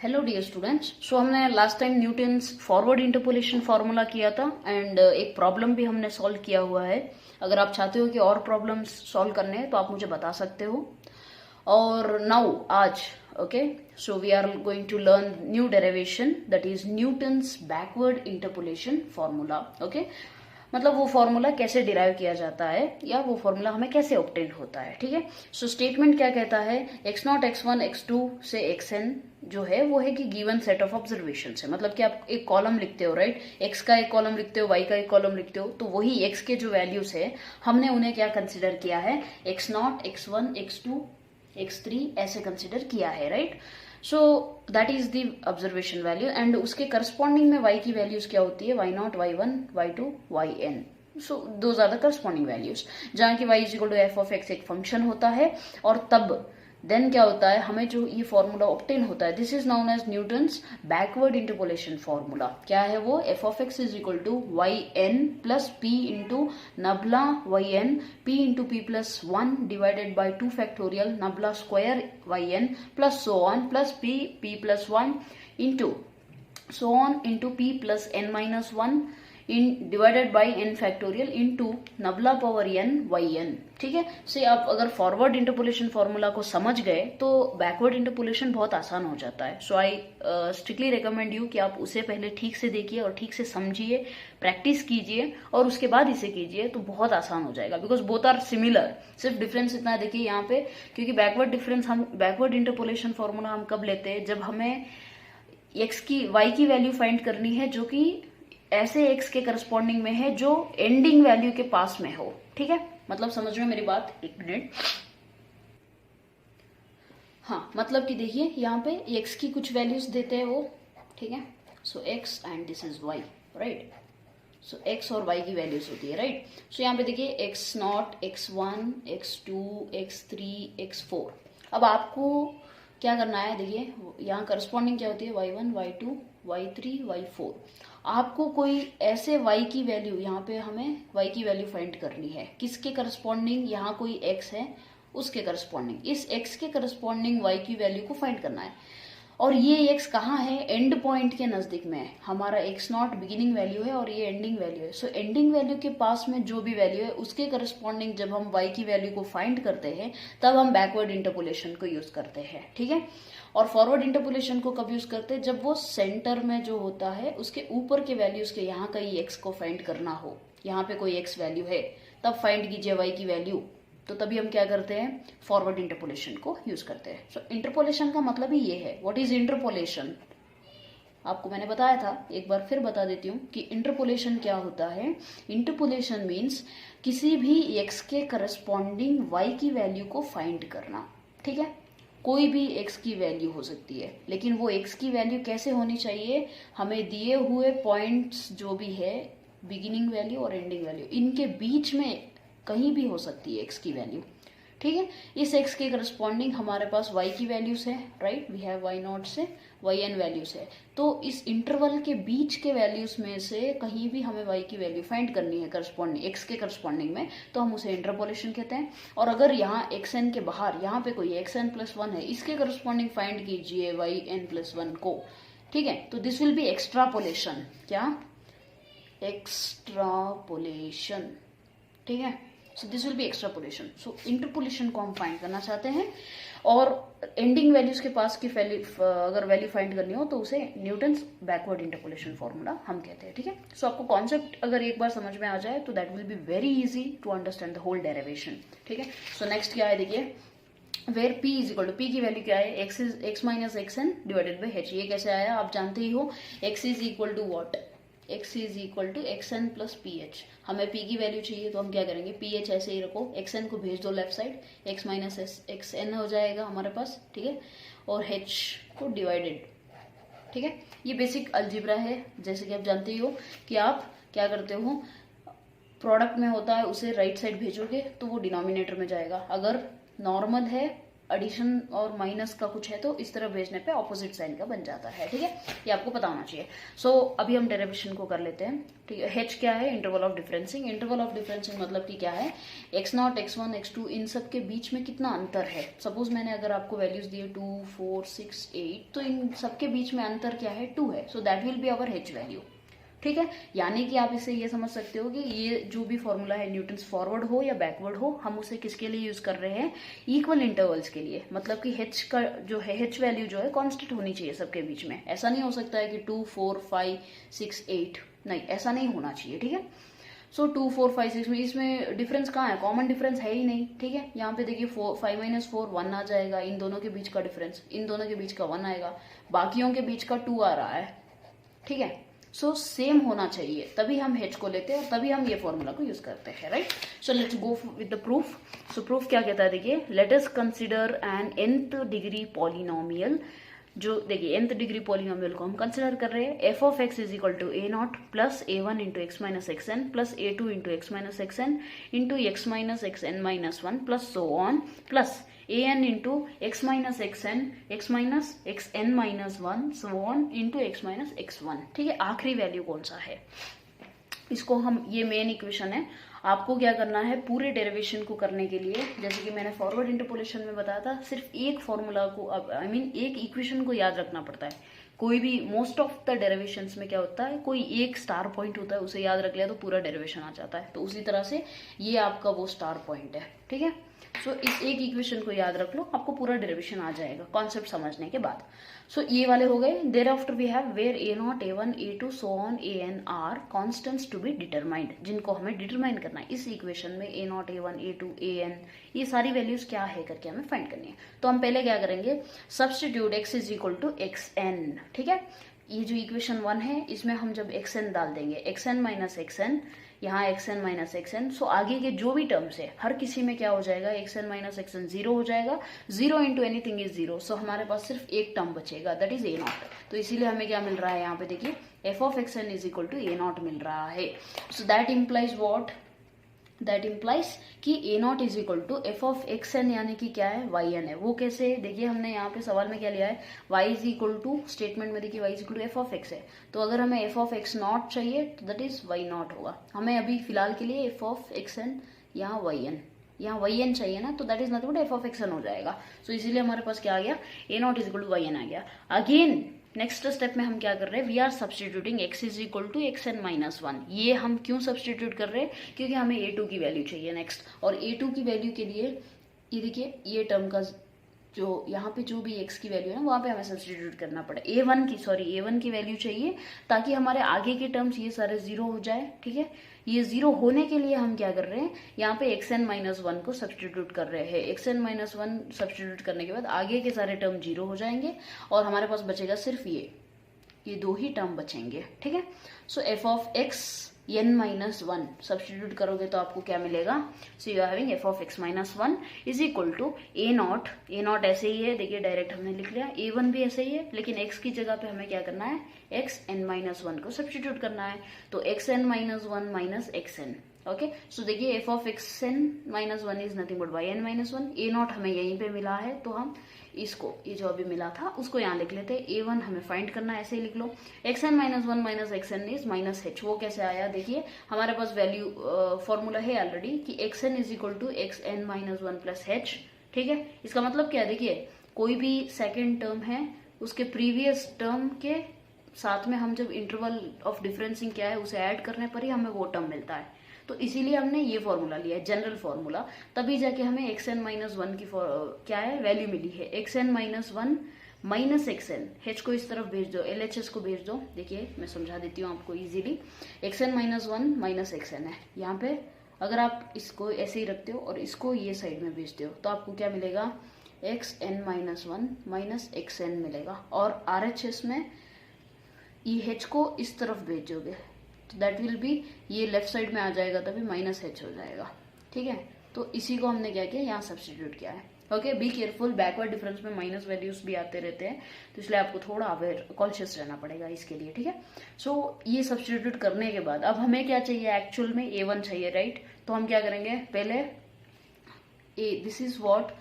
Hello dear students. So हमने last time Newton's forward interpolation formula किया था and एक प्रॉब्लम भी हमने सॉल्व किया हुआ है। अगर आप चाहते हो कि और प्रॉब्लम्स सॉल्व करने हैं तो आप मुझे बता सकते हो। और नाउ आज okay, so we are going to learn new derivation that is Newton's backward interpolation formula. Okay, मतलब वो फॉर्मूला कैसे डिराइव किया जाता है या वो फॉर्मूला हमें कैसे ऑब्टेन होता है। ठीक है, सो स्टेटमेंट क्या कहता है, x not x one x two से एक्स एन जो है वो है कि गिवन सेट ऑफ ऑब्जर्वेशन है। मतलब कि आप एक कॉलम लिखते हो, राइट, एक्स का एक कॉलम लिखते हो, वाई का एक कॉलम लिखते हो, तो वही एक्स के जो वैल्यूज है हमने उन्हें क्या कंसिडर किया है, x not x one x two x three ऐसे कंसिडर किया है, right. So that is the observation value and उसके करस्पॉन्डिंग में y की वैल्यूज क्या होती है, y not y one y two Y n. So those are the corresponding values, जहाँ की y is equal to f of x एक function होता है। और तब देन क्या होता है, हमें जो ये फॉर्मूला ऑब्टेन होता है, this is known as Newton's backward interpolation formula. क्या है वो, F of X is equal to Y N plus P into nabla Y N P into P plus one divided by 2 factorial nabla square Y N plus so on plus P P plus one into so on into P plus N minus one in divided by N factorial into nabla power N Y N. ठीक है, से आप अगर forward interpolation formula को समझ गए तो backward interpolation बहुत आसान हो जाता है। सो आई स्ट्रिक्टली रिकमेंड यू कि आप उसे पहले ठीक से देखिए और ठीक से समझिए, प्रैक्टिस कीजिए और उसके बाद इसे कीजिए तो बहुत आसान हो जाएगा, बिकॉज बोथ आर सिमिलर। सिर्फ डिफरेंस इतना देखिए यहाँ पे, क्योंकि बैकवर्ड इंटरपोलेशन फॉर्मूला हम कब लेते हैं, जब हमें एक्स की वाई की वैल्यू फाइंड करनी है जो कि ऐसे एक्स के करस्पॉन्डिंग में है जो एंडिंग वैल्यू के पास में हो। ठीक है, मतलब समझ रहे हो मेरी बात, एक मिनट। हाँ, मतलब कि देखिए यहाँ पे एक्स की कुछ वैल्यूज देते हैं वो, ठीक है। So X and this is Y, right. So X और वाई की वैल्यूज होती है, राइट। सो यहाँ पे देखिए X not x one x two x three X four. अब आपको क्या करना है, देखिए यहाँ करस्पॉन्डिंग क्या होती है, y one y two y three y four. आपको कोई ऐसे y की वैल्यू, यहाँ पे हमें y की वैल्यू फाइंड करनी है, किसके करस्पॉन्डिंग, यहाँ कोई x है उसके करस्पॉन्डिंग, इस x के करस्पॉन्डिंग y की वैल्यू को फाइंड करना है। और ये x कहाँ है, एंड पॉइंट के नजदीक में है। हमारा x नॉट बिगिनिंग वैल्यू है और ये एंडिंग वैल्यू है। सो एंडिंग वैल्यू के पास में जो भी वैल्यू है उसके करस्पॉन्डिंग जब हम y की वैल्यू को फाइंड करते हैं तब हम बैकवर्ड इंटरपोलेशन को यूज करते हैं। ठीक है, और फॉरवर्ड इंटरपोलेशन को कब यूज करते हैं, जब वो सेंटर में जो होता है उसके ऊपर के वैल्यूज के यहाँ कहीं x को फाइंड करना हो, यहाँ पे कोई x वैल्यू है तब फाइंड कीजिए y की वैल्यू, तो तभी हम क्या करते हैं, फॉरवर्ड इंटरपोलेशन को यूज करते हैं। सो इंटरपोलेशन का मतलब ही ये है। व्हाट इज इंटरपोलेशन, आपको मैंने बताया था, एक बार फिर बता देती हूँ कि इंटरपोलेशन क्या होता है। इंटरपोलेशन मीन्स किसी भी x के करस्पॉन्डिंग y की वैल्यू को फाइंड करना। ठीक है, कोई भी x की वैल्यू हो सकती है, लेकिन वो x की वैल्यू कैसे होनी चाहिए, हमें दिए हुए पॉइंट्स जो भी है, बिगिनिंग वैल्यू और एंडिंग वैल्यू, इनके बीच में कहीं भी हो सकती है x की वैल्यू। ठीक है, इस x के करस्पॉन्डिंग हमारे पास y की वैल्यूज है, right, we have y not से वाई एन वैल्यूज है। तो इस इंटरवल के बीच के वैल्यूज में से कहीं भी हमें y की वैल्यू फाइंड करनी है करस्पॉन्डिंग x के करस्पॉन्डिंग में, तो हम उसे इंटरपोलेशन कहते हैं। और अगर यहाँ एक्स एन के बाहर यहाँ पे कोई एक्स एन प्लस वन है, इसके करस्पॉन्डिंग फाइंड कीजिए वाई एन प्लस वन को। ठीक है, तो दिस विल बी एक्स्ट्रापोलेशन। क्या, एक्स्ट्रापोलेशन। ठीक है, so this will be extrapolation. So interpolation को हम फाइंड करना चाहते हैं और एंडिंग वैल्यूज के पास की अगर वैल्यू फाइंड करनी हो तो उसे न्यूटन्स बैकवर्ड इंटरपोलेशन फॉर्मूला हम कहते हैं। ठीक है, सो आपको कॉन्सेप्ट अगर एक बार समझ में आ जाए तो that will be very easy to understand the whole derivation. ठीक है, सो नेक्स्ट क्या है, देखिए where p is equal to, p की वैल्यू क्या है, x minus x n divided by h। ये कैसे आया आप जानते ही हो, x is equal to what, x is equal to x n plus p h. हमें p की वैल्यू चाहिए तो हम क्या करेंगे, पी एच ऐसे ही रखो, एक्स एन को भेज दो left side, x minus x n हो जाएगा हमारे पास। ठीक है, और h को डिवाइडेड। ठीक है, ये बेसिक अलजेब्रा है, जैसे कि आप जानते ही हो कि आप क्या करते हो, प्रोडक्ट में होता है उसे राइट साइड भेजोगे तो वो डिनोमिनेटर में जाएगा, अगर नॉर्मल है एडिशन और माइनस का कुछ है तो इस तरह भेजने पे ऑपोजिट साइन का बन जाता है, ठीक है, ये आपको पता होना चाहिए। सो अभी हम डेरिवेशन को कर लेते हैं, ठीक है। h क्या है? Interval of differencing. Interval of differencing मतलब कि क्या है, x0, x1, x2 इन सब के बीच में कितना अंतर है। सपोज मैंने अगर आपको वैल्यूज दिए 2, 4, 6, 8, तो इन सबके बीच में अंतर क्या है, 2 है। So that will be our h value, ठीक है। यानी कि आप इसे ये समझ सकते हो कि ये जो भी फॉर्मूला है न्यूटन्स फॉरवर्ड हो या बैकवर्ड हो, हम उसे किसके लिए यूज कर रहे हैं, इक्वल इंटरवल्स के लिए। मतलब कि h का जो है h वैल्यू जो है कांस्टेंट होनी चाहिए सबके बीच में। ऐसा नहीं हो सकता है कि 2, 4, 5, 6, 8, नहीं, ऐसा नहीं होना चाहिए, ठीक है। सो 2, 4, 5, 6 में इसमें डिफरेंस कहाँ है, कॉमन डिफरेंस है ही नहीं, ठीक है। यहाँ पे देखिए 5 - 4 1 आ जाएगा, इन दोनों के बीच का डिफरेंस, इन दोनों के बीच का 1 आएगा, बाकियों के बीच का 2 आ रहा है, ठीक है। सो सेम होना चाहिए, तभी हम h को लेते हैं और तभी हम ये फॉर्मूला को यूज करते हैं, right. So let's go with the proof. So proof क्या कहता है, देखिए, let us consider N nth degree polynomial. जो देखिए nth डिग्री पॉलिनोमियल को हम कंसिडर कर रहे हैं, f of x is equal to a0 plus a1 into x minus x n plus a2 into x minus x n into x minus x n minus 1 plus so on plus an into x minus x n minus 1 so on into x minus x1, ठीक है। आखिरी value कौन सा है, इसको हम, ये main equation है। आपको क्या करना है, पूरे डेरिवेशन को करने के लिए, जैसे कि मैंने फॉरवर्ड इंटरपोलेशन में बताया था, सिर्फ एक फॉर्मूला को, एक इक्वेशन को याद रखना पड़ता है। कोई भी मोस्ट ऑफ द डेरिवेशंस में क्या होता है, कोई एक स्टार पॉइंट होता है, उसे याद रख लिया तो पूरा डेरिवेशन आ जाता है। तो उसी तरह से ये आपका वो स्टार पॉइंट है, ठीक है। सो इस एक इक्वेशन को याद रख लो, आपको पूरा डेरिवेशन आ जाएगा कॉन्सेप्ट समझने के बाद। सो ये वाले हो गए। Thereafter we have where a0, a1, a2 so on an are constants to be determined, जिनको हमें डिटरमाइन करना है इस इक्वेशन में। a0, a1, a2, an, ये सारी वैल्यूज क्या है करके हमें फाइंड करनी है। तो हम पहले क्या करेंगे, substitute x is equal to xn, ठीक है। ये जो इक्वेशन 1 है, इसमें हम जब xn डाल देंगे, xn माइनस xn, यहाँ xn माइनस xn, सो आगे के जो भी टर्म्स है हर किसी में क्या हो जाएगा, xn माइनस xn 0 हो जाएगा। 0 इंटू एनीथिंग इज 0, सो हमारे पास सिर्फ एक टर्म बचेगा, दैट इज a0। तो इसीलिए हमें क्या मिल रहा है, यहाँ पे देखिए f of xn is equal to a0 मिल रहा है। So that implies what, that implies कि a0 is equal to f of xn, यानी कि क्या है, yn है। वो कैसे, देखिए हमने यहाँ पे सवाल में क्या लिया है, y is equal to, statement में देखिए y is equal to f of x है। तो अगर हमें f ऑफ x0 चाहिए तो दैट इज y0 होगा। हमें अभी फिलहाल के लिए f ऑफ xn, यहाँ yn चाहिए ना, तो that is nothing but f of xn हो जाएगा। सो इसीलिए हमारे पास क्या आ गया, a0 is equal to yn आ गया। अगेन नेक्स्ट स्टेप में हम क्या कर रहे हैं, we are substituting x is equal to xn minus 1। ये हम क्यों सब्सटीट्यूट कर रहे हैं, क्योंकि हमें a2 की वैल्यू चाहिए नेक्स्ट। और a2 की वैल्यू के लिए ये देखिए, ये टर्म का जो यहाँ पे जो भी x की वैल्यू है ना, वहाँ पे हमें सब्सटीट्यूट करना पड़े। a1 की वैल्यू चाहिए, ताकि हमारे आगे के टर्म्स ये सारे 0 हो जाए, ठीक है। ये 0 होने के लिए हम क्या कर रहे हैं, यहाँ पे xn माइनस 1 को सब्सटीट्यूट कर रहे हैं। xn माइनस 1 सब्सटीट्यूट करने के बाद आगे के सारे टर्म 0 हो जाएंगे और हमारे पास बचेगा सिर्फ ये 2 ही टर्म बचेंगे, ठीक है। So f of x n minus 1 substitute करोगे तो आपको क्या मिलेगा, so you are having f of x minus 1 is equal to a0 ऐसे ही है, देखिए डायरेक्ट हमने लिख लिया। a1 भी ऐसे ही है, लेकिन x की जगह पे हमें क्या करना है, xn माइनस 1 को सब्सटीट्यूट करना है। तो xn minus 1 minus xn, okay. So देखिए f of xn minus 1 is nothing but yn minus 1। a0 हमें यहीं पे मिला है, तो हम इसको, ये जो अभी मिला था उसको यहाँ लिख लेते हैं। a1 हमें फाइंड करना है, ऐसे ही लिख लो। xn minus 1 minus xn is minus h। वो कैसे आया, देखिए हमारे पास वैल्यू फॉर्मूला है ऑलरेडी कि xn is equal to xn minus 1 plus h, ठीक है। इसका मतलब क्या है, देखिए कोई भी सेकेंड टर्म है, उसके प्रीवियस टर्म के साथ में हम जब इंटरवल ऑफ डिफरेंसिंग क्या है उसे ऐड करने पर ही हमें वो टर्म मिलता है। तो इसीलिए हमने ये फॉर्मूला लिया है, जनरल फॉर्मूला, तभी जाके हमें xn माइनस 1 की क्या है वैल्यू मिली है। xn minus 1 minus xn, h को इस तरफ भेज दो, LHS को भेज दो। देखिए मैं समझा देती हूँ आपको easily. xn minus 1 minus xn है, यहाँ पे अगर आप इसको ऐसे ही रखते हो और इसको ये साइड में भेजते हो तो आपको क्या मिलेगा, xn माइनस 1 माइनस xn मिलेगा। और RHS में h को इस तरफ भेजोगे तो दैट विल बी, ये लेफ्ट साइड में आ जाएगा तभी माइनस h हो जाएगा, ठीक है। तो इसी को हमने क्या किया, यहाँ सब्सटीट्यूट किया है, okay. Be careful, backward difference में माइनस वैल्यूज भी आते रहते हैं, तो इसलिए आपको थोड़ा अवेयर कॉन्शियस रहना पड़ेगा इसके लिए, ठीक है। सो ये सब्सटीट्यूट करने के बाद अब हमें क्या चाहिए, एक्चुअल में a1 चाहिए, राइट। तो हम क्या करेंगे, पहले this is what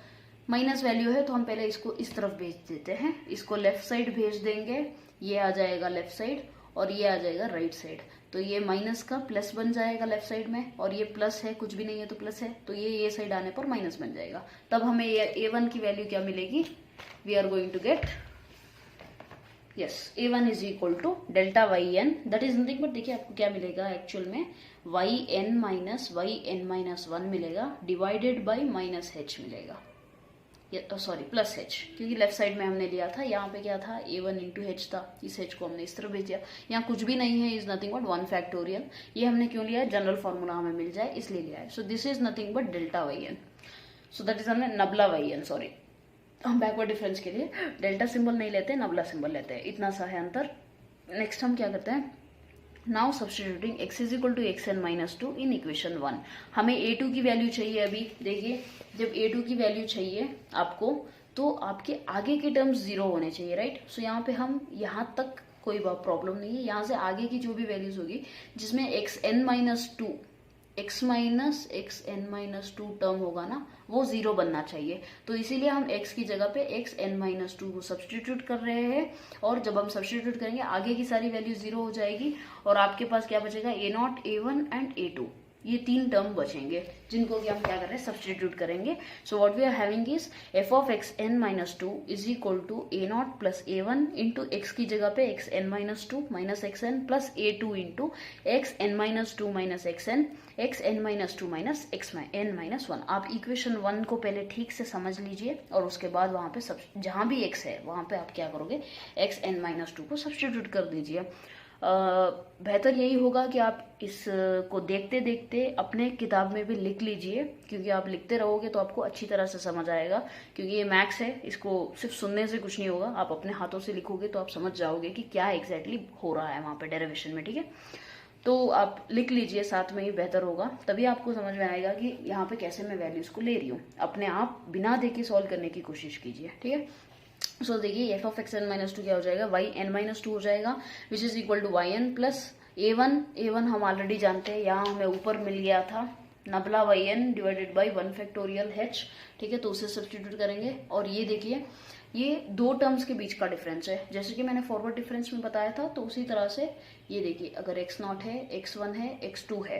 minus value है तो हम पहले इसको इस तरफ भेज देते हैं, इसको लेफ्ट साइड भेज देंगे, ये आ जाएगा लेफ्ट साइड और ये आ जाएगा राइट साइड। तो ये माइनस का प्लस बन जाएगा लेफ्ट साइड में, और ये प्लस है, कुछ भी नहीं है तो प्लस है, तो ये साइड आने पर माइनस बन जाएगा। तब हमें ये a1 की वैल्यू क्या मिलेगी, we are going to get yes a1 is equal to delta y n, that is nothing but देखिए आपको क्या मिलेगा एक्चुअल में, वाई एन माइनस वन मिलेगा डिवाइडेड बाई माइनस एच मिलेगा, सॉरी प्लस एच, क्योंकि लेफ्ट साइड में हमने लिया था, यहाँ पे क्या था a1 इंटू एच था, इस एच को हमने इस तरफ भेज दिया। यहाँ कुछ भी नहीं है, इज नथिंग बट 1 फैक्टोरियल। ये हमने क्यों लिया है, जनरल फॉर्मूला हमें मिल जाए इसलिए लिया है। So this is nothing but delta y n, so that is हमने नबला वाई एन, सॉरी हम बैकवर्ड डिफरेंस के लिए डेल्टा सिंबल नहीं लेते, नबला सिंबल लेते हैं, इतना सा है अंतर। नेक्स्ट हम क्या करते हैं, now substituting x is equal to x n minus two in equation 1। हमें a2 की वैल्यू चाहिए अभी, देखिए जब a2 की वैल्यू चाहिए आपको तो आपके आगे के टर्म्स 0 होने चाहिए, राइट। सो यहाँ पे हम यहाँ तक कोई प्रॉब्लम नहीं है, यहाँ से आगे की जो भी वैल्यूज होगी जिसमें xn minus to x minus two term होगा ना, वो 0 बनना चाहिए। तो इसीलिए हम x की जगह पे xn माइनस टू को सब्सटीट्यूट कर रहे हैं, और जब हम सब्सटीट्यूट करेंगे आगे की सारी वैल्यू 0 हो जाएगी, और आपके पास क्या बचेगा, a0, a1 एंड a2, ये 3 टर्म बचेंगे जिनको कि हम क्या कर रहे हैं, सब्सटीट्यूट करेंगे। So what we are having is f of xn minus two is equal to a0 plus a1 into x की जगह पे xn minus two minus xn plus a2 into xn minus two minus xn minus two minus xn minus 1। आप equation 1 को पहले ठीक से समझ लीजिए, और उसके बाद वहां पे जहां भी x है वहां पे आप क्या करोगे, xn माइनस टू को सब्सटीट्यूट कर दीजिए। बेहतर यही होगा कि आप इस को देखते देखते अपने किताब में भी लिख लीजिए, क्योंकि आप लिखते रहोगे तो आपको अच्छी तरह से समझ आएगा, क्योंकि ये मैथ्स है, इसको सिर्फ सुनने से कुछ नहीं होगा, आप अपने हाथों से लिखोगे तो आप समझ जाओगे कि क्या एग्जैक्टली हो रहा है वहाँ पे डेरिवेशन में, ठीक है। तो आप लिख लीजिए साथ में ही, बेहतर होगा, तभी आपको समझ में आएगा कि यहाँ पे कैसे मैं वैल्यूज को ले रही हूँ। अपने आप बिना देखे सॉल्व करने की कोशिश कीजिए, ठीक है। सो देखिए f of x n minus two क्या हो जाएगा, वाई एन माइनस टू हो जाएगा, which is equal to Y N plus a1 हम ऑलरेडी जानते हैं, यहाँ हमें ऊपर मिल गया था nabla Y N divided by 1 factorial H, ठीक है। तो उसे सब्सटीट्यूट करेंगे, और ये देखिए ये दो टर्म्स के बीच का डिफरेंस है, जैसे कि मैंने फॉरवर्ड डिफरेंस में बताया था, तो उसी तरह से ये देखिए अगर x0 है, x1 है, x2 है,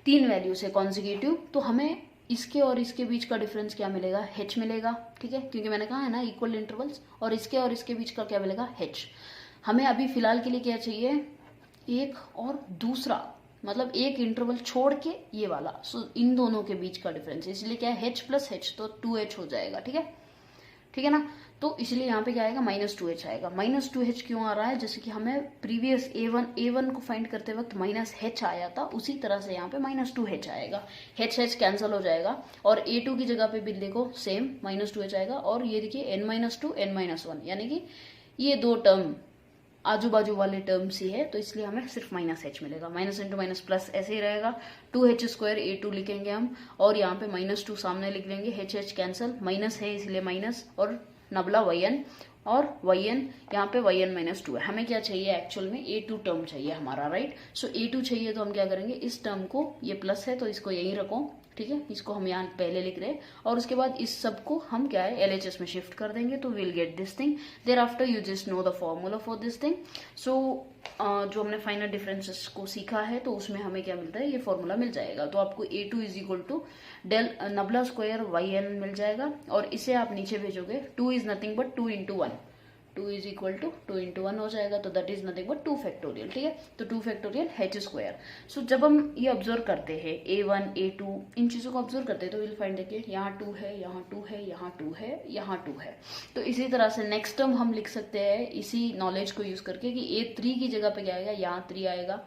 3 वैल्यूज है कॉन्जिक्यूटिव, तो हमें इसके और इसके बीच का डिफरेंस क्या मिलेगा, h मिलेगा, ठीक है, क्योंकि मैंने कहा है ना इक्वल इंटरवल्स, और इसके बीच का क्या मिलेगा, h। हमें अभी फिलहाल के लिए क्या चाहिए, एक और दूसरा, मतलब एक इंटरवल छोड़ के ये वाला, सो इन दोनों के बीच का डिफरेंस, इसलिए क्या है h प्लस h, तो 2h हो जाएगा, ठीक है ना। तो इसलिए यहाँ पे क्या आएगा, -2h आएगा। -2h क्यों आ रहा है, जैसे कि हमें प्रीवियस a1 को फाइंड करते वक्त -h आया था, उसी तरह से यहाँ पे -2h आएगा, h कैंसिल हो जाएगा, और a2 की जगह पे भी देखो सेम -2h आएगा, और ये देखिए n-2 n-1, यानी कि ये दो टर्म आजू बाजू वाले टर्म्स ही है, तो इसलिए हमें सिर्फ -h मिलेगा, माइनस इंटू माइनस प्लस ऐसे ही रहेगा, 2h² a2 लिखेंगे हम, और यहाँ पे -2 सामने लिख लेंगे, h कैंसिल, माइनस है इसलिए माइनस, और नबला yn, और yn यहाँ पे yn-2 है। हमें क्या चाहिए एक्चुअल में, a2 टर्म चाहिए हमारा, राइट। सो a2 चाहिए तो हम क्या करेंगे, इस टर्म को, ये प्लस है तो इसको यहीं रखो, ठीक है, इसको हम यहाँ पहले लिख रहे हैं, और उसके बाद इस सब को हम क्या है LHS में शिफ्ट कर देंगे, तो will get this thing, thereafter you just know the formula for this thing. So जो हमने फाइनल डिफरेंसेस को सीखा है तो उसमें हमें क्या मिलता है, ये फॉर्मूला मिल जाएगा, तो आपको a2 is equal to del nabla square yn मिल जाएगा, और इसे आप नीचे भेजोगे, 2 is nothing but 2 into 1, 2 is equal to 2 into 1 हो जाएगा, तो that is nothing but 2 factorial, ठीक है। तो 2 फैक्टोरियल h²। सो जब हम ये ऑब्जर्व करते हैं a1 a2 इन चीजों को ऑब्जर्व करते हैं, तो विल फाइंड देखिए यहाँ 2 है, यहाँ 2 है, यहाँ 2 है, यहाँ 2 है। तो इसी तरह से नेक्स्ट टर्म हम लिख सकते हैं इसी नॉलेज को यूज करके कि a3 की जगह पे क्या आएगा, यहाँ 3 आएगा,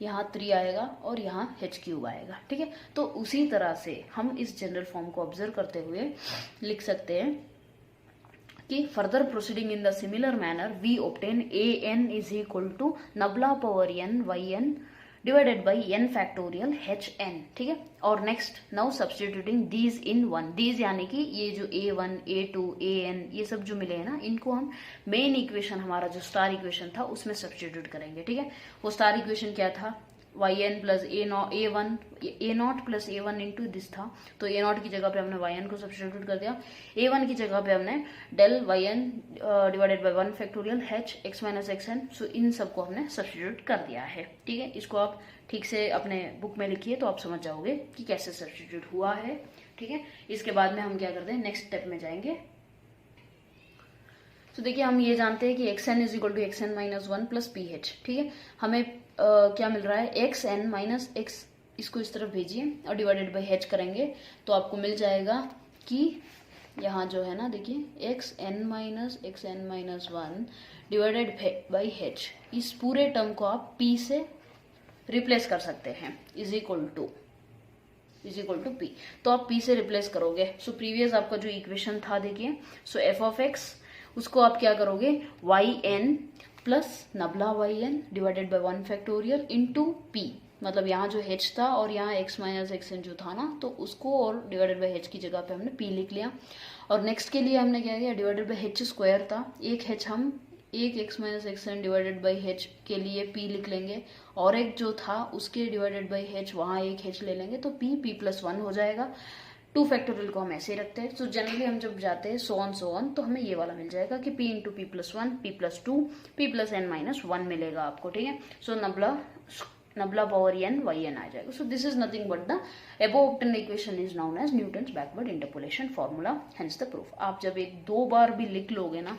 यहाँ 3 आएगा, और यहाँ h³ आएगा, ठीक है। तो उसी तरह से हम इस जनरल फॉर्म को ऑब्जर्व करते हुए लिख सकते हैं कि further proceeding in the similar manner we obtain an is equal to nabla power n yn divided by n factorial hn, ठीक है। और next now substituting these in 1, these यानी कि ये जो a1 a2 an ये सब जो मिले हैं ना, इनको हम मेन इक्वेशन, हमारा जो स्टार इक्वेशन था उसमें सब्सटीट्यूट करेंगे, ठीक है। वो स्टार इक्वेशन क्या था, y N plus a not plus a one into this था, तो ए नॉट की जगह पे हमने वाई एन को सब्स्टिट्यूट कर दिया, ए वन की जगह पे हमने del Y N divided by 1 factorial H X minus x N, so इन सबको हमने सब्स्टिट्यूट कर दिया है। ठीक है, इसको आप ठीक से अपने बुक में लिखिए तो आप समझ जाओगे कि कैसे सब्स्टिट्यूट हुआ है। ठीक है, इसके बाद में हम क्या करते हैं, नेक्स्ट स्टेप में जाएंगे। तो देखिए हम ये जानते हैं कि x n is equal to x n minus one plus p h. ठीक है, हमें क्या मिल रहा है, एक्स एन माइनस एक्स, इसको इस तरफ भेजिए और डिवाइडेड बाई एच करेंगे तो आपको मिल जाएगा कि यहाँ जो है ना, देखिए x n minus one divided by h, इस पूरे टर्म को आप पी से रिप्लेस कर सकते हैं, इज इक्वल टू पी। तो आप पी से रिप्लेस करोगे, सो प्रीवियस आपका जो इक्वेशन था देखिए, सो एफ ऑफ एक्स, उसको आप क्या करोगे, Y N plus nabla Y N divided by 1 factorial into P, मतलब यहाँ जो h था और यहाँ x माइनस एक्स एन जो था ना, तो उसको और डिवाइडेड बाई h की जगह पे हमने p लिख लिया। और नेक्स्ट के लिए हमने क्या किया, डिवाइडेड बाई h स्क्वायर था, एक h हम एक x minus x n divided by h के लिए p लिख लेंगे, और एक जो था उसके डिवाइडेड बाई h वहाँ एक h ले लेंगे, तो p प्लस 1 हो जाएगा। 2 फैक्टोरियल को हम ऐसे ही रखते हैं, तो जनरली हम जब जाते हैं सो ऑन तो हमें ये वाला मिल जाएगा कि p into P plus 1, p plus 2, p plus n minus 1 मिलेगा आपको। ठीक है, so nabla power n y n आ जाएगा। So this is nothing but the above obtained equation is known as Newton's backward interpolation formula, hence the proof. आप जब एक दो बार भी लिख लोगे ना,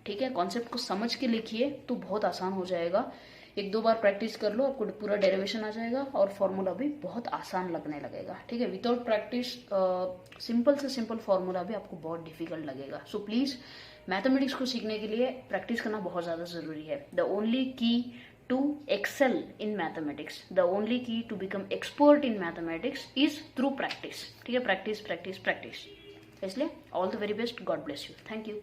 ठीक है, कॉन्सेप्ट को समझ के लिखिए तो बहुत आसान हो जाएगा। एक दो बार प्रैक्टिस कर लो, आपको पूरा डेरिवेशन आ जाएगा और फॉर्मूला भी बहुत आसान लगने लगेगा। ठीक है, विदाउट प्रैक्टिस सिंपल से सिंपल फॉर्मूला भी आपको बहुत डिफिकल्ट लगेगा। सो प्लीज मैथमेटिक्स को सीखने के लिए प्रैक्टिस करना बहुत ज़्यादा ज़रूरी है। The only key to excel in mathematics, the only key to become expert in mathematics is through practice. ठीक है, प्रैक्टिस प्रैक्टिस प्रैक्टिस। इसलिए all the very best, God bless you, thank you.